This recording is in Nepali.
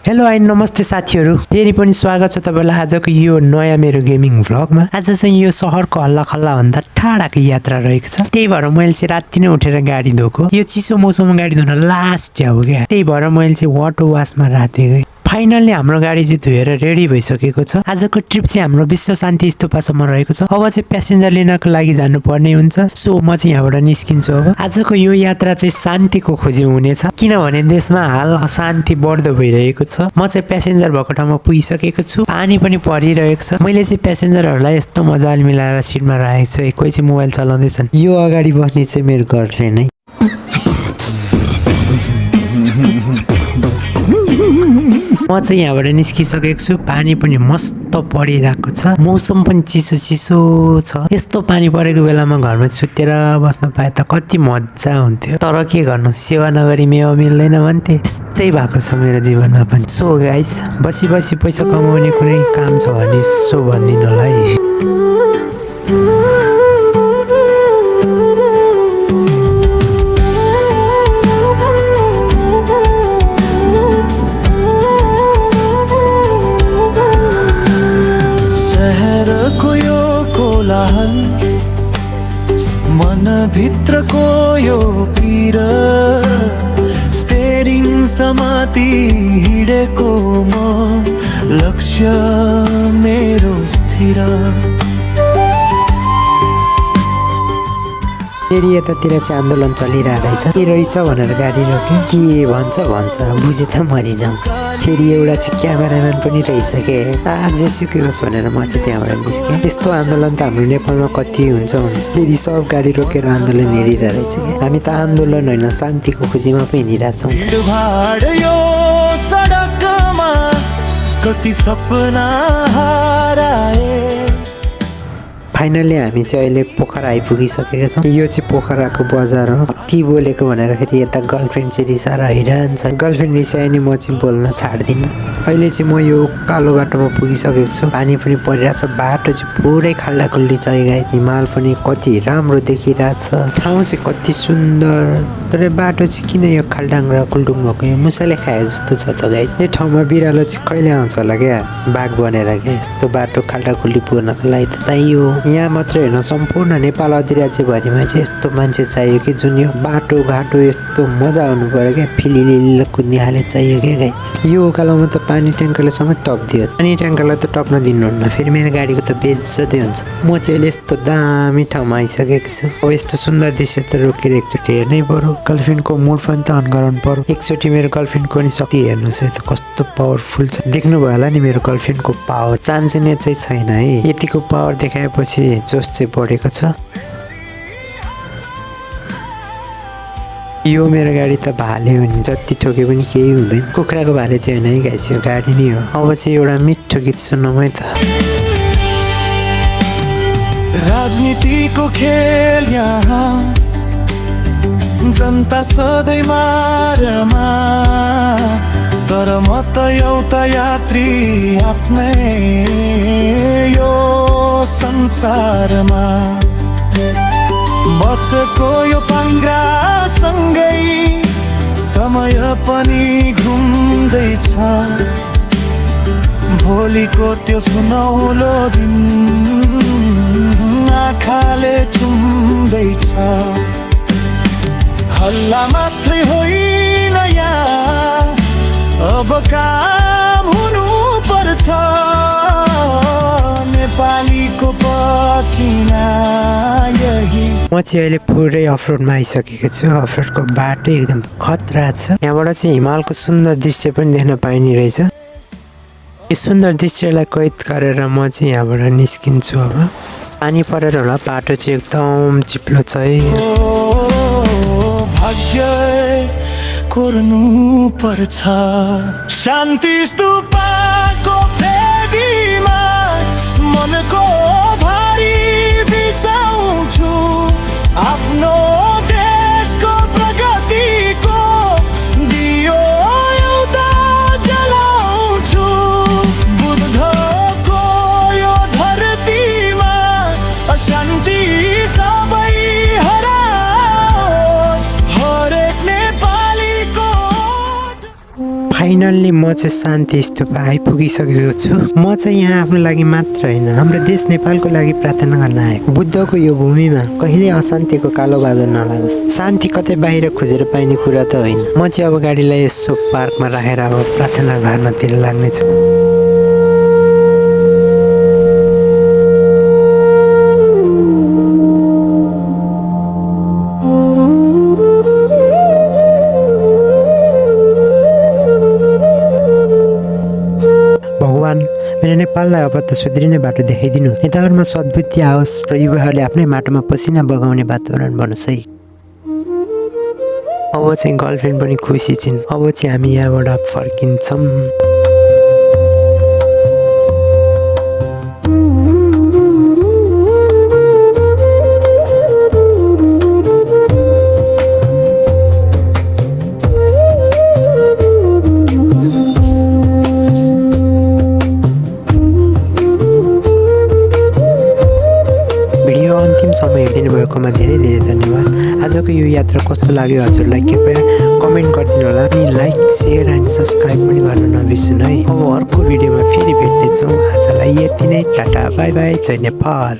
हेलो एन्ड नमस्ते साथीहरु, फेरि पनि स्वागत छ तपाईलाई आजको यो नयाँ मेरो गेमिङ भ्लगमा। आज चाहिँ यो सहरको हल्लाखल्ला भन्दा टाढाको यात्रा रहेको छ। त्यही भएर मैले चाहिँ राति नै उठेर गाडी धोको। यो चिसो मौसममा गाडी धुन लास्ट हो क्या। त्यही भएर मैले चाहिँ वाटर वाशमा राखेँ। फाइनली हाम्रो गाडी चाहिँ धोएर रेडी भइसकेको छ। आजको ट्रिप चाहिँ हाम्रो विश्व शान्ति स्तूपसम्म रहेको छ। अब चाहिँ प्यासेन्जर लिनको लागि जानुपर्ने हुन्छ। सो म चाहिँ यहाँबाट निस्किन्छु। अब आजको यो यात्रा चाहिँ शान्तिको खोजीमा हुनेछ, किनभने देशमा हाल अशान्ति बढ्दो भइरहेको छ। म चाहिँ प्यासेन्जर भएको ठाउँमा पुगिसकेको छु। पानी पनि परिरहेको छ। मैले चाहिँ प्यासेन्जरहरूलाई यस्तो मजाले मिलाएर सिटमा राखेको छु। कोही चाहिँ मोबाइल चलाउँदैछन्। यो अगाडि बस्ने चाहिँ मेरो गर्लफ्रेन्ड है। म चाहिँ यहाँबाट निस्किसकेको छु। पानी पनि मस्त परिरहेको छ। मौसम पनि चिसो चिसो छ। यस्तो पानी परेको बेलामा घरमा सुतेर बस्न पाए त कति मजा हुन्थ्यो। तर के गर्नु, सेवा नगरी मेवा मिल्दैन भन्थे। यस्तै भएको छ मेरो जीवनमा पनि। सो गाइस, बसी बसी पैसा कमाउने कुनै काम छ भने सो भनिदिनु होला है। मनभित्रको यो पीर स्टेरिङ समाती हिँडेको म, लक्ष्य मेरो स्थिर। फेरि यतातिर चाहिँ आन्दोलन चलिरहेको रहेछ। के रहेछ भनेर गाडी रोक्यो। के भन्छ बुझे त मरिजाउँ। फेरि एउटा चाहिँ क्यामेराम्यान पनि रहेछ के। जेसुकै होस् भनेर म चाहिँ त्यहाँबाट निस्केँ। यस्तो आन्दोलन त हाम्रो नेपालमा कति हुन्छ। फेरि सब गाडी रोकेर आन्दोलन हेरिरहेको रहेछ क्या। हामी त आन्दोलन होइन, शान्तिको खोजीमा पनि हिँडिरहेछौँ। सडकमा कति सपना हराए। फाइनली हामी चाहिँ अहिले पोखरा आइपुगिसकेका छौँ। यो चाहिँ पोखराको बजार हो। कति बोलेको भनेर फेरि यता गर्लफ्रेन्ड चाहिँ रिसाएर हिँडिरहन्छ। गर्लफ्रेन्ड रिसायो नि म चाहिँ बोल्न छाड्दिनँ। अहिले चाहिँ म यो कालो बाटोमा पुगिसकेको छु। पानी पनि परिरहेछ। बाटो चाहिँ पुरै खाल्डाखुल्डी छ गाइस। हिमाल पनि कति राम्रो देखिरहेछ। ठाउँ चाहिँ कति सुन्दर। तर बाटो चाहिँ किन यो खाल्डाङ र कुल्डुङ भएको, यो मुसाले खाए जस्तो छ त गाइस। यो ठाउँमा बिरालो चाहिँ कहिले आउँछ होला क्या, बाघ बनेर क्या। यस्तो बाटो खाल्डाखुल्डी पुर्नको लागि त चाहियो। यहाँ मात्रै होइन, सम्पूर्ण नेपाल अधिराज्यभरिमा चाहिँ यस्तो मान्छे चाहियो कि जुन यो बाटो घाटो यस्तो मजा आउनु पर्यो क्या। फिलिलिल कुद्ने हाले चाहियो क्या गाइस। यो उकालोमा त पानी ट्याङ्करले समेत टप्दियो। पानी ट्याङ्करलाई त टप्न दिनुहुन्न, फेरि मेरो गाडीको त बेइज्जतै हुन्छ। म चाहिँ अहिले यस्तो दामी ठाउँमा आइसकेको छु। अब यस्तो सुन्दर दृश्य त रोकेर एकचोटि हेर्नै पर्यो। गर्लफ्रेन्डको मुड पनि त अन गराउनु पर्यो। एकचोटि मेरो गर्लफ्रेन्डको नि शक्ति हेर्नुहोस् है त, कस्तो पावरफुल छ। देख्नुभयो होला नि मेरो गर्लफ्रेन्डको पावर। चान्सिने चाहिँ छैन है। यतिको पावर देखाएपछि जोस चाहिँ बढेको छ। यो मेरो गाडी त भाले हो नि, जति ठोके पनि केही हुँदैन। कुखुराको भाले चाहिँ होइन है गाइस, यो गाडी नै हो। अब चाहिँ एउटा मिठो गीत सुनौँ है त। राजनीतिको खेल यहाँ, जनता सधैँ मारमा, तर म त एउटा यात्री आफ्नै यो संसारमा। बसेको यो पाङ्ग्रासँगै समय पनि घुम्दैछ। भोलिको त्यो सुनौलो दिन आँखाले चुम्दैछ। हल्ला मात्रै होइन यहाँ, अब काम हुनु पर्छ। नेपालीको पसिना यही। म चाहिँ अहिले पुरै अफरोडमा आइसकेको छु। अफरोडको बाटो एकदम खतरा छ। यहाँबाट चाहिँ हिमालको सुन्दर दृश्य पनि देख्न पाइने रहेछ। यो सुन्दर दृश्यलाई कैद गरेर म चाहिँ यहाँबाट निस्किन्छु। अब पानी परेर होला, बाटो चाहिँ एकदम चिप्लो छ है। भाग्य कोर्नु पर्छ। शान्ति स्तूपको फेदीमा मनको भारी बिसाउँछु। आफ्नो देशको प्रगतिको दियो एउटा जलाउँछु। बुद्धको यो धरतीमा अशान्ति सबै हराओस्। हरेक नेपालीको फाइनल्ली म चाहिँ शान्ति स्तूप आइपुगिसकेको छु। म चाहिँ यहाँ आफ्नो लागि मात्र होइन हाम्रो देश नेपालको लागि प्रार्थना गर्न आएको। बुद्धको यो भूमिमा कहिले अशान्तिको कालो बादल नलागोस्। शान्ति कतै बाहिर खोजेर पाइने कुरा त होइन। म चाहिँ अब गाडीलाई यसो पार्कमा राखेर अब प्रार्थना गर्नतिर लाग्नेछु। भगवान मेरो नेपाललाई अब त सुध्रिने बाटो देखाइदिनुहोस्। नेताहरूमा सद्बुद्धि आओस् र युवाहरूले आफ्नै माटोमा पसिना बगाउने वातावरण बनोस् है। अब चाहिँ गर्लफ्रेन्ड पनि खुसी छिन्। अब चाहिँ हामी यहाँबाट फर्किन्छौँ। अन्तिम समय हेरिदिनु भएकोमा धेरै धेरै धन्यवाद। आजको यो यात्रा कस्तो लाग्यो हजुरलाई कृपया कमेन्ट गरिदिनु होला। अनि लाइक सेयर एन्ड सब्सक्राइब पनि गर्न नबिर्सनु है। अब अर्को भिडियोमा फेरि भेट्नेछौँ। आजलाई यति नै, टाटा बाई बाई, जय नेपाल।